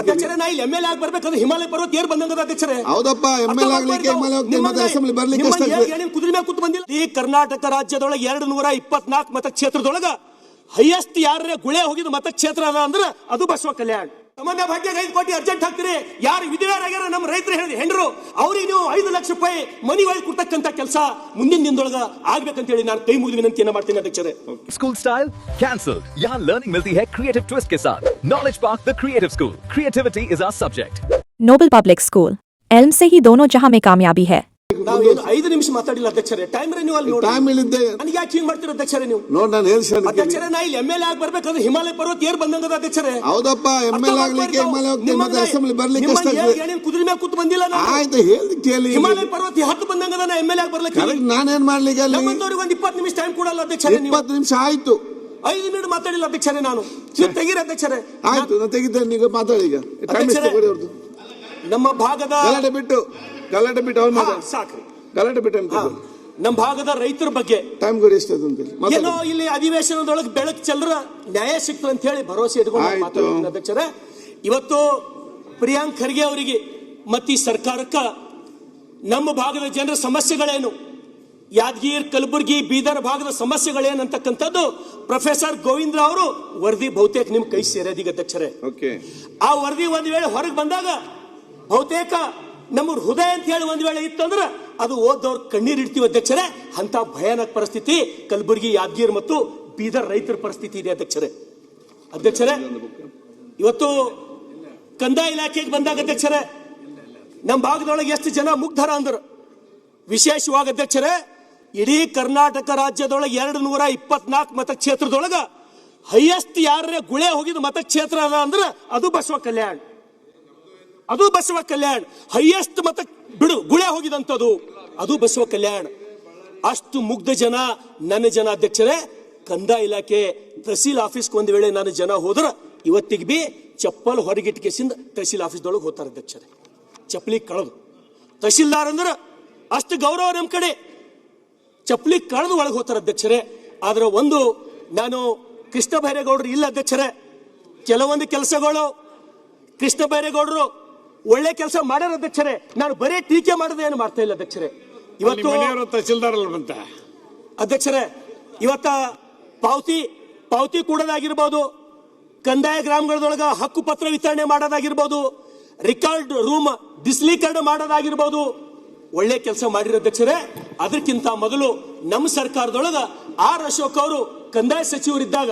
ಅಧ್ಯಕ್ಷರೇ ನಾ ಇಲ್ಲಿ ಎಮ್ಎಲ್ಎ ಆಗಿ ಬರ್ಬೇಕಾದ್ರೆ ಹಿಮಾಲಯ ಪರ್ವತ ಏರ್ ಬಂದಂಗದ ಅಧ್ಯಕ್ಷರೇ. ಹೌದಪ್ಪ, ಎಮ್ಎಲ್ಎ ಆಗ್ಲಿಕ್ಕೆ ಅಸೆಂಬ್ಲಿ ಬರ್ಲಿಕ್ಕೆ ಕುದುರೆ ಮೇಲೆ ಕೂತು ಬಂದಿಲ್ಲ. ಈ ಕರ್ನಾಟಕ ರಾಜ್ಯದೊಳಗೆ 224 ಮತಕ್ಷೇತ್ರದೊಳಗ ಹೈಯೆಸ್ಟ್ ಯಾರೇ ಗುಳೆ ಹೋಗಿದ ಮತಕ್ಷೇತ್ರ ಅದ ಅಂದ್ರೆ ಅದು ಬಸವ ಕಲ್ಯಾಣ. ಸಾಮಾನ್ಯ ಭಾಗ್ಯಕ್ಕೆ 5 ಕೋಟಿ ಅರ್ಜೆಂಟ್ ಹಾಕ್ತಿರಿ. ಯಾರು ವಿಧಿವೇರಾಗ್ಯಾರ ನಮ್ಮ ರೈತರು ಹೇಳಿದ ಹೆಂಡ್ರು ಅವ್ರಿಗೆ ನೀವು 5 ಲಕ್ಷ ರೂಪಾಯಿ ಮನಿ ಒಳಗೆ ಕೊಡ್ತಕ್ಕಂತ ಕೆಲಸ ಮುಂದಿನ ದಿನದೊಳಗ ಆಗ್ಬೇಕಂತ ಹೇಳಿ ನಾನು ಕೈ ಮುಗಿದು ವಿನಂತಿಯನ್ನ ಮಾಡ್ತೀನಿ ಅಧ್ಯಕ್ಷರೇ. School style cancel. यहाँ लर्निंग मिलती है क्रिएटिव ट्विस्ट के साथ। Knowledge park the creative school. Creativity is our subject. Noble public school elm से ही दोनों जहां में कामयाबी है। ನಾವು ಏನು 5 ನಿಮಿಷ ಮಾತಾಡಿಲ್ಲ ಅಧ್ಯಕ್ಷರೇ. ಟೈಮ್ ರಿನ್ಯೂವಲ್ ನೋಡಿ ಟೈಮ್ ಇಲ್ಲಿದ್ದೆ ನನಗೆ ಯಾಕೆ ಹಿಂಗ್ ಮಾಡ್ತೀರಾ ಅಧ್ಯಕ್ಷರೇ ನೀವು? ನೋಡಿ ನಾನು ಹೇಳ್ತೀನಿ ಅಧ್ಯಕ್ಷರೇ ನಾ ಇಲ್ಲಿ ಎಮ್ಎಲ್ಎ ಆಗಿ ಬರ್ಬೇಕಾದ್ರೆ ಹಿಮಾಲಯ ಪರ್ವತ ಏರ್ ಬಂದಂಗದ ಅಧ್ಯಕ್ಷರೇ. ಹೌದಪ್ಪ, ಎಮ್ಎಲ್ಎ ಆಗ್ಲಿಕ್ಕೆ ಮತ್ತೆ ಅಸೆಂಬ್ಲಿ ಬರ್ಲಿಕ್ಕೆ ಕುದುರೆ ಮೇಲೆ ಕೂತು ಬಂದಿಲ್ಲ. ಆಯ್ತು ಹೇಳಿ ಕೇಳಿ. ಹಿಮಾಲಯ ಪರ್ವತ 10 ಬಂದಂಗದ ನಾ ಎಮ್ಎಲ್ಎ ಆಗಿ ಬರ್ಲಿಕ್ಕೆ ನಾನೇನ್ ಮಾಡ್ಲಿಕ್ಕೆ ಅಲ್ಲಿ ನಮ್ಮಂತವ್ರಿಗೆ ಒಂದು 20 ನಿಮಿಷ ಟೈಮ್ ಕೊಡಲ್ಲ ಅಧ್ಯಕ್ಷರೇ. 20 ನಿಮಿಷ ಆಯ್ತು. 5 ಮಿನಿಟ್ ಮಾತಾಡಿಲ್ಲ ಅಧ್ಯಕ್ಷರೇ. ನಾನು ತೆಗೀರಿ ಅಧ್ಯಕ್ಷರೇ. ಆಯ್ತು, ನಾನು ತೆಗಿದ್ದೇನೆ. ಈಗ ಮಾತಾಡಿ. ಈಗ ಟೈಮ್ ಎಷ್ಟು ಕೊಡಿ ಅವ್ರದ್ದು. ನಮ್ಮ ಭಾಗದ ಗಲಾಟೆ ಬಿಟ್ಟು ಅವ್ರು ಮಾತಾಡಿ ಸಾಕ್ರಿ. ಗಲಾಟೆ ಬಿಟ್ಟು ನಮ್ಮ ಭಾಗದ ರೈತರ ಬಗ್ಗೆ ಟೈಮ್ ಕೊಡಿ ಎಷ್ಟು ಅಂತ ಏನೋ ಇಲ್ಲಿ ಅಧಿವೇಶನದೊಳಗೆ ಬೆಳಕು ಚೆಲ್ಲರ ನ್ಯಾಯ ಸಿಕ್ತು ಅಂತ ಹೇಳಿ ಭರವಸೆ ಇಟ್ಕೊಂಡು ಮಾತಾಡ್ತೀನಿ ಅಧ್ಯಕ್ಷರೇ. ಇವತ್ತು ಪ್ರಿಯಾಂಕ್ ಖರ್ಗೆ ಅವರಿಗೆ ಮತ್ತು ಈ ಸರ್ಕಾರಕ್ಕ ನಮ್ಮ ಭಾಗದ ಜನರ ಸಮಸ್ಯೆಗಳೇನು, ಯಾದಗಿರಿ, ಕಲಬುರಗಿ, ಬೀದರ್ ಭಾಗದ ಸಮಸ್ಯೆಗಳೇನು ಅಂತಕ್ಕಂಥದ್ದು ಪ್ರೊಫೆಸರ್ ಗೋವಿಂದ್ರ ಅವರು ವರದಿ ಬಹುತೇಕ ನಿಮ್ ಕೈ ಸೇರೋದೀಗ ಅಧ್ಯಕ್ಷರೇ. ಆ ವರದಿ ಒಂದ್ ವೇಳೆ ಹೊರಗೆ ಬಂದಾಗ ಬಹುತೇಕ ನಮ್ಮ ಹೃದಯ ಅಂತ ಹೇಳಿ ಒಂದ್ ವೇಳೆ ಇತ್ತಂದ್ರೆ ಅದು ಓದವ್ರ ಕಣ್ಣೀರ್ ಇಡ್ತೀವಿ ಅಧ್ಯಕ್ಷರೇ. ಅಂತ ಭಯಾನಕ ಪರಿಸ್ಥಿತಿ ಕಲಬುರಗಿ, ಯಾದಗಿರಿ ಮತ್ತು ಬೀದರ್ ರೈತರ ಪರಿಸ್ಥಿತಿ ಇದೆ ಅಧ್ಯಕ್ಷರೇ. ಇವತ್ತು ಕಂದಾಯ ಇಲಾಖೆಗೆ ಬಂದಾಗ ಅಧ್ಯಕ್ಷರೇ ನಮ್ಮ ಭಾಗದೊಳಗೆ ಎಷ್ಟು ಜನ ಮುಗ್ಧರ ಅಂದ್ರು. ವಿಶೇಷವಾಗಿ ಅಧ್ಯಕ್ಷರೇ ಇಡೀ ಕರ್ನಾಟಕ ರಾಜ್ಯದೊಳಗೆ 224 ಮತಕ್ಷೇತ್ರದೊಳಗ ಹೈಯೆಸ್ಟ್ ಯಾರೇ ಗುಳೆ ಹೋಗಿದ ಮತಕ್ಷೇತ್ರ ಅದ ಅಂದ್ರೆ ಅದು ಬಸವ ಕಲ್ಯಾಣ. ಹೈಯೆಸ್ಟ್ ಮತ ಗುಳೆ ಹೋಗಿದಂಥದ್ದು ಅದು ಬಸವ ಕಲ್ಯಾಣ. ಅಷ್ಟು ಮುಗ್ಧ ಜನ ನನ್ನ ಜನ ಅಧ್ಯಕ್ಷರೇ. ಕಂದಾಯ ಇಲಾಖೆ ತಹಸೀಲ್ ಆಫೀಸ್ಗೆ ಒಂದು ವೇಳೆ ನನ್ನ ಜನ ಹೋದ್ರ ಇವತ್ತಿಗೆ ಬಿ ಚಪ್ಪಲ್ ಹೊರಗಿಟ್ಕೆಸಿಂದ ತಹಸೀಲ್ ಆಫೀಸ್ದೊಳಗೆ ಹೋಗ್ತಾರೆ ಅಧ್ಯಕ್ಷರೇ. ಚಪ್ಪಲಿ ಕಳೆದು ತಹಸೀಲ್ದಾರ್ ಅಂದ್ರೆ ಅಷ್ಟು ಗೌರವ ನಮ್ಮ ಕಡೆ. ಚಪ್ಪಲಿ ಕಳೆದು ಒಳಗೆ ಹೋಗ್ತಾರೆ ಅಧ್ಯಕ್ಷರೇ. ಆದ್ರೆ ಒಂದು ನಾನು ಕೃಷ್ಣ ಬೈರೇಗೌಡರು ಇಲ್ಲ ಅಧ್ಯಕ್ಷರೇ. ಕೆಲವೊಂದು ಕೆಲಸಗಳು ಕೃಷ್ಣ ಬೈರೇಗೌಡರು ಒಳ್ಳೆ ಕೆಲಸ ಮಾಡ್ಯಾರ ಅಧ್ಯಕ್ಷರೇ. ನಾನು ಬರೀ ಟೀಕೆ ಮಾಡದೆ ಏನು ಮಾಡ್ತಾ ಇಲ್ಲ ಅಧ್ಯಕ್ಷರೇ. ಇವತ್ತು ತಹಸೀಲ್ದಾರ್ ಬಂತ ಅಧ್ಯಕ್ಷರೇ ಇವತ್ತ ಪಾವತಿ ಕೂಡೋದಾಗಿರ್ಬೋದು, ಕಂದಾಯ ಗ್ರಾಮಗಳದೊಳಗ ಹಕ್ಕು ಪತ್ರ ವಿತರಣೆ ಮಾಡೋದಾಗಿರ್ಬೋದು, ರಿಕಾರ್ಡ್ ರೂಮ್ ಡಿಸ್ಲೀಕರ್ಡ್ ಮಾಡೋದಾಗಿರ್ಬೋದು, ಒಳ್ಳೆ ಕೆಲಸ ಮಾಡಿರೋ ಅಧ್ಯಕ್ಷರೇ. ಅದಕ್ಕಿಂತ ಮೊದಲು ನಮ್ಮ ಸರ್ಕಾರದೊಳಗ ಅಶೋಕ್ ಅವರು ಕಂದಾಯ ಸಚಿವರಿದ್ದಾಗ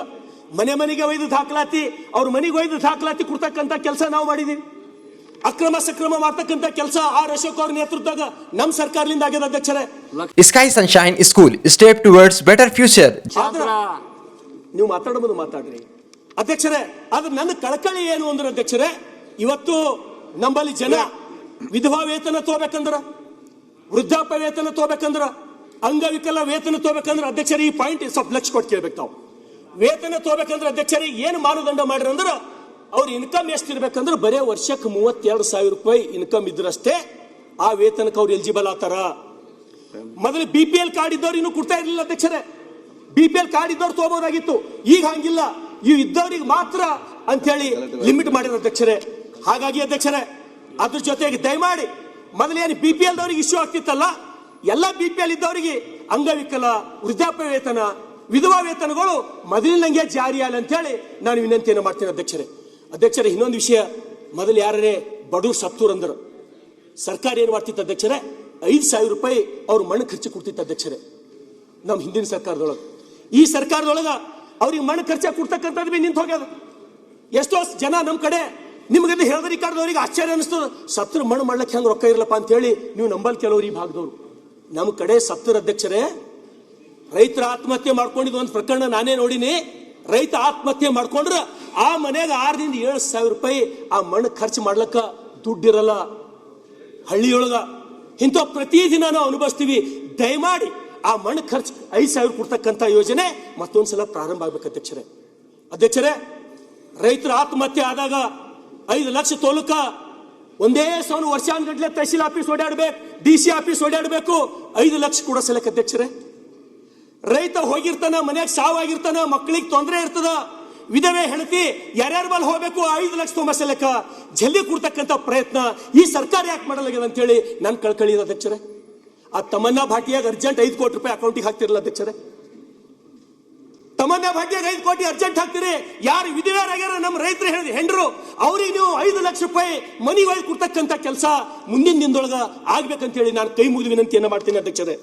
ಮನೆಗೆ ಒಯ್ದು ದಾಖಲಾತಿ, ಅವ್ರ ಮನೆಗೆ ಒಯ್ದು ದಾಖಲಾತಿ ಕೊಡ್ತಕ್ಕಂಥ ಕೆಲಸ ನಾವು ಮಾಡಿದೀವಿ. ಅಕ್ರಮ ಸಕ್ರಮ ಮಾಡ್ತಕ್ಕಂಥ ಕೆಲಸ ಅಶೋಕ್ ಅವ್ರ ನೇತೃತ್ವದಾಗ ನಮ್ಮ ಸರ್ಕಾರದಿಂದ ಆಗ್ಯದ ಅಧ್ಯಕ್ಷರೇ. Sky sunshine school step towards better future. ನೀವು ಮಾತಾಡಬಹುದು ಮಾತಾಡ್ರಿ ಅಧ್ಯಕ್ಷರೇ. ಆದ್ರೆ ನನ್ನ ಕಳಕಳಿ ಏನು ಅಂದ್ರೆ ಅಧ್ಯಕ್ಷರೇ, ಇವತ್ತು ನಮ್ಮಲ್ಲಿ ಜನ ವಿಧವಾ ವೇತನ ತಗೋಬೇಕಂದ್ರ, ವೃದ್ಧಾಪ್ಯ ವೇತನ ತಗೋಬೇಕಂದ್ರ, ಅಂಗವಿಕಲ ವೇತನ ತಗೋಬೇಕಂದ್ರ ಅಧ್ಯಕ್ಷರೇ ಈ ಪಾಯಿಂಟ್ ಸ್ವಲ್ಪ ಲಕ್ಷ ಕೊಟ್ಟು ಕೇಳ್ಬೇಕು. ತಾವು ವೇತನ ತಗೋಬೇಕಂದ್ರೆ ಅಧ್ಯಕ್ಷರೇ ಏನು ಮಾನದಂಡ ಮಾಡಿರ ಅಂದ್ರ ಅವ್ರ ಇನ್ಕಮ್ ಎಷ್ಟಿರ್ಬೇಕಂದ್ರೆ ಬರೇ ವರ್ಷಕ್ಕೆ 32,000 ರೂಪಾಯಿ ಇನ್ಕಮ್ ಇದ್ರಷ್ಟೇ ಆ ವೇತನಕ್ಕೆ ಅವ್ರು ಎಲಿಜಿಬಲ್ ಆತಾರ. ಮೊದಲು BPL ಕಾರ್ಡ್ ಇದ್ದವ್ರು ಇನ್ನೂ ಕೊಡ್ತಾ ಇರಲಿಲ್ಲ ಅಧ್ಯಕ್ಷರೇ. BPL ಕಾರ್ಡ್ ಇದ್ದವ್ರು ತಗೋಬಹುದಾಗಿತ್ತು. ಈಗ ಹಂಗಿಲ್ಲ, ಇವು ಇದ್ದವ್ರಿಗೆ ಮಾತ್ರ ಅಂತ ಹೇಳಿ ಲಿಮಿಟ್ ಮಾಡಿರೋ ಅಧ್ಯಕ್ಷರೇ. ಹಾಗಾಗಿ ಅಧ್ಯಕ್ಷರೇ ಅದ್ರ ಜೊತೆಗೆ ದಯಮಾಡಿ ಮೊದಲೇನು BPL ದವ್ರಿಗೆ ಇಶ್ಯೂ ಆಗ್ತಿತ್ತಲ್ಲ, ಎಲ್ಲ BPL ಇದ್ದವರಿಗೆ ಅಂಗವಿಕಲ, ವೃದ್ಧಾಪ್ಯ ವೇತನ, ವಿಧವಾ ವೇತನಗಳು ಮೊದಲಿನಂಗೆ ಜಾರಿ ಆಗಲಿ ಅಂತ ಹೇಳಿ ನಾನು ವಿನಂತಿಯನ್ನು ಮಾಡ್ತೇನೆ ಅಧ್ಯಕ್ಷರೇ. ಇನ್ನೊಂದು ವಿಷಯ, ಮೊದಲು ಯಾರೇ ಬಡವ್ರು ಸತ್ತೂರ್ ಅಂದ್ರು ಸರ್ಕಾರ ಏನು ಮಾಡ್ತಿತ್ತು ಅಧ್ಯಕ್ಷರೇ, 5,000 ರೂಪಾಯಿ ಅವ್ರ ಮಣ್ಣು ಖರ್ಚು ಕೊಡ್ತಿತ್ತು ಅಧ್ಯಕ್ಷರೇ. ನಮ್ಮ ಹಿಂದಿನ ಸರ್ಕಾರದೊಳಗೆ ಈ ಸರ್ಕಾರದೊಳಗ ಅವ್ರಿಗೆ ಮಣ್ಣು ಖರ್ಚು ಕೊಡ್ತಕ್ಕಂಥದ್ದು ಬಿ ನಿಂತು ಹೋಗ್ಯದ. ಎಷ್ಟೋ ಜನ ನಮ್ಮ ಕಡೆ ನಿಮ್ಗೆ ಹೇಳಿದ ರಿಕಾರ್ಡ್ದವ್ರಿಗೆ ಆಶ್ಚರ್ಯ ಅನಿಸ್ತದ, ಸತ್ರ ಮಣ್ಣು ಮಾಡ್ಲಿಕ್ಕೆ ಹೆಂಗೆ ರೊಕ್ಕ ಇರಲ್ಲಪ್ಪ ಅಂತ ಹೇಳಿ ನೀವು ನಂಬಲ್ ಕೆಲವ್ರು ಈ ಭಾಗದವ್ರು. ನಮ್ಮ ಕಡೆ ಸತ್ತರ ಅಧ್ಯಕ್ಷರೇ ರೈತರ ಆತ್ಮಹತ್ಯೆ ಮಾಡ್ಕೊಂಡಿದ್ದು ಒಂದು ಪ್ರಕರಣ ನಾನೇ ನೋಡಿನಿ. ರೈತ ಆತ್ಮಹತ್ಯೆ ಮಾಡ್ಕೊಂಡ್ರ ಆ ಮನೆಗೆ 6,000 ರಿಂದ 7,000 ರೂಪಾಯಿ ಆ ಮಣ್ಣು ಖರ್ಚು ಮಾಡ್ಲಕ್ಕ ದುಡ್ಡಿರಲ್ಲ ಹಳ್ಳಿಯೊಳಗ. ಇಂಥ ಪ್ರತಿದಿನ ನಾವು ಅನುಭವಿಸ್ತೀವಿ. ದಯಮಾಡಿ ಆ ಮಣ್ಣು ಖರ್ಚು 5,000 ಕೊಡ್ತಕ್ಕಂಥ ಯೋಜನೆ ಮತ್ತೊಂದ್ಸಲ ಪ್ರಾರಂಭ ಆಗ್ಬೇಕು ಅಧ್ಯಕ್ಷರೇ. ರೈತರ ಆತ್ಮಹತ್ಯೆ ಆದಾಗ 5 ಲಕ್ಷ ತೋಲಕ ಒಂದೇ ಸೌನು ವರ್ಷಾನ್ಗಟ್ಲೆ ತಹಸೀಲ್ ಆಫೀಸ್ ಓಡಾಡ್ಬೇಕು, DC ಆಫೀಸ್ ಓಡಾಡ್ಬೇಕು. 5 ಲಕ್ಷ ಕೂಡ ಸಲಕ ಅಧ್ಯಕ್ಷರೇ. ರೈತ ಹೋಗಿರ್ತಾನ, ಮನ್ಯಾಗ ಸಾವಾಗಿರ್ತಾನ, ಮಕ್ಕಳಿಗೆ ತೊಂದರೆ ಇರ್ತದ, ವಿಧವೆ ಹೆಂಡತಿ ಯಾರ್ಯಾರ ಬಲ್ ಹೋಗ್ಬೇಕು 5 ಲಕ್ಷ ತೊಂಬಸಲೆಕ್ಕ ಜಲ್ದಿ ಕೊಡ್ತಕ್ಕಂಥ ಪ್ರಯತ್ನ ಈ ಸರ್ಕಾರ ಯಾಕೆ ಮಾಡಲಾಗಿದೆ ಅಂತ ಹೇಳಿ ನಾನು ಕಳ್ಕಳಿದ ಅಧ್ಯಕ್ಷರೇ. ಆ ತಮನ್ನಾ ಭಾಟಿಯಾಗ ಅರ್ಜೆಂಟ್ 5 ಕೋಟಿ ರೂಪಾಯಿ ಅಕೌಂಟಿಗೆ ಹಾಕ್ತಿರಲ್ಲ ಅಧ್ಯಕ್ಷರೇ. ತಮನ್ನಾ ಭಾಟಿಯಾಗ 5 ಕೋಟಿ ಅರ್ಜೆಂಟ್ ಹಾಕ್ತಿರಿ. ಯಾರು ವಿಧವೆಯರಾಗ್ಯಾರ ನಮ್ಮ ರೈತರು ಹೆಂಡ್ರು ಅವ್ರಿಗೆ ನೀವು 5 ಲಕ್ಷ ರೂಪಾಯಿ ಮನಿ ಒಳಗೆ ಕೊಡ್ತಕ್ಕಂಥ ಕೆಲಸ ಮುಂದಿನ ದಿನದೊಳಗ ಆಗ್ಬೇಕಂತ ಹೇಳಿ ನಾನು ಕೈ ಮುಗಿದು ವಿನಂತಿಯನ್ನ ಮಾಡ್ತೀನಿ ಅಧ್ಯಕ್ಷರೇ.